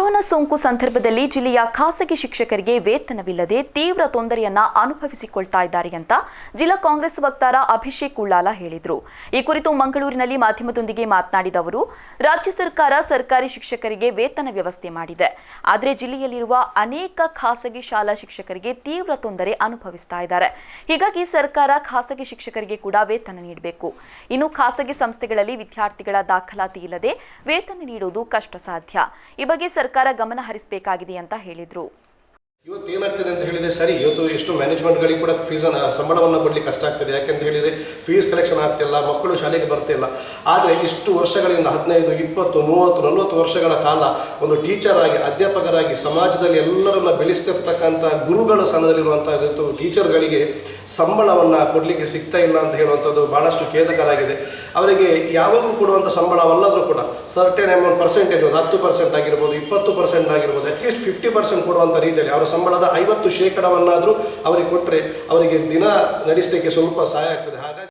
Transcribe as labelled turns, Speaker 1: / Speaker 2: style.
Speaker 1: Corona ಸೋಂಕು ಸಂದರ್ಭದಲ್ಲಿ ಜಿಲ್ಲೆಯ ಖಾಸಗಿ ಶಿಕ್ಷಕರಿಗೆ ವೇತನವಿಲ್ಲದೆ ತೀವ್ರ ತೊಂದರೆಯನ್ನ ಅನುಭವಿಸಿಕೊಳ್ತಾ ಇದ್ದಾರೆ ಅಂತ ಜಿಲ್ಲಾ ಕಾಂಗ್ರೆಸ್ ವಕ್ತಾರ ಅಭಿಷೇಕ್ ಉಳ್ಳಾಲ ಹೇಳಿದರು. ಈ ಕುರಿತು ಮಂಗಳೂರಿನಲ್ಲಿ ಮಾಧ್ಯಮದೊಂದಿಗೆ ಮಾತನಾಡಿದ ಅವರು, ರಾಜ್ಯ ಸರ್ಕಾರ ಸರ್ಕಾರಿ ಶಿಕ್ಷಕರಿಗೆ ವೇತನ ವ್ಯವಸ್ಥೆ ಮಾಡಿದೆ. ಆದರೆ ಜಿಲ್ಲೆಯಲ್ಲಿರುವ ಅನೇಕ ಖಾಸಗಿ ಶಾಲಾ ಶಿಕ್ಷಕರಿಗೆ ತೀವ್ರ ತೊಂದರೆ ಅನುಭವಿಸ್ತಾ ಇದ್ದಾರೆ. ಹೀಗಾಗಿ ಸರ್ಕಾರ ಖಾಸಗಿ ಶಿಕ್ಷಕರಿಗೆ ಕೂಡ ವೇತನ ನೀಡಬೇಕು. ಇನ್ನು ಖಾಸಗಿ ಸಂಸ್ಥೆಗಳಲ್ಲಿ ವಿದ್ಯಾರ್ಥಿಗಳ ದಾಖಲಾತಿ ಇಲ್ಲದೆ ವೇತನ ನೀಡುವುದು ಕಷ್ಟ ಸಾಧ್ಯ. ಈ ಬಗ್ಗೆ ಸರ್ಕಾರ ಗಮನ ಹರಿಸಬೇಕಾಗಿದೆ ಅಂತ ಹೇಳಿದ್ರು.
Speaker 2: ಇವತ್ತು ಏನಾಗ್ತದೆ ಅಂತ ಹೇಳಿದರೆ ಸರಿ, ಇವತ್ತು ಎಷ್ಟು ಮ್ಯಾನೇಜ್ಮೆಂಟ್ಗಳಿಗೆ ಕೂಡ ಸಂಬಳವನ್ನು ಕೊಡಲಿಕ್ಕೆ ಕಷ್ಟ ಆಗ್ತದೆ. ಯಾಕೆಂತ ಹೇಳಿದರೆ ಫೀಸ್ ಕಲೆಕ್ಷನ್ ಆಗ್ತಿಲ್ಲ, ಮಕ್ಕಳು ಶಾಲೆಗೆ ಬರ್ತಿಲ್ಲ. ಆದರೆ ಇಷ್ಟು ವರ್ಷಗಳಿಂದ 15, 20, 30, 40 ವರ್ಷಗಳ ಕಾಲ ಒಂದು ಟೀಚರ್ ಆಗಿ, ಅಧ್ಯಾಪಕರಾಗಿ ಸಮಾಜದಲ್ಲಿ ಎಲ್ಲರನ್ನ ಬೆಳೆಸ್ತಿರ್ತಕ್ಕಂಥ ಗುರುಗಳ ಸ್ಥಾನದಲ್ಲಿರುವಂಥ ಟೀಚರ್ಗಳಿಗೆ ಸಂಬಳವನ್ನು ಕೊಡಲಿಕ್ಕೆ ಸಿಗ್ತಾ ಇಲ್ಲ ಅಂತ ಹೇಳುವಂಥದ್ದು ಭಾಳಷ್ಟು ಖೇದಕರಾಗಿದೆ. ಅವರಿಗೆ ಯಾವಾಗಲೂ ಕೊಡುವಂಥ ಸಂಬಳವಲ್ಲಾದರೂ ಕೂಡ ಸರ್ಟೇನ್ ಅಮೌಂಟ್ ಪರ್ಸೆಂಟೇಜ್, ಒಂದು 10% ಆಗಿರ್ಬೋದು, 20% ಆಗಿರ್ಬೋದು, ಅಟ್ಲೀಸ್ಟ್ 50% ಕೊಡುವಂಥ ರೀತಿಯಲ್ಲಿ ಅವರ ಸಂಬಳದ 50% ಅವರಿಗೆ ಕೊಟ್ಟರೆ ಅವರಿಗೆ ದಿನ ನಡೆಸಲಿಕ್ಕೆ ಸ್ವಲ್ಪ ಸಹಾಯ ಆಗ್ತದೆ. ಹಾಗಾಗಿ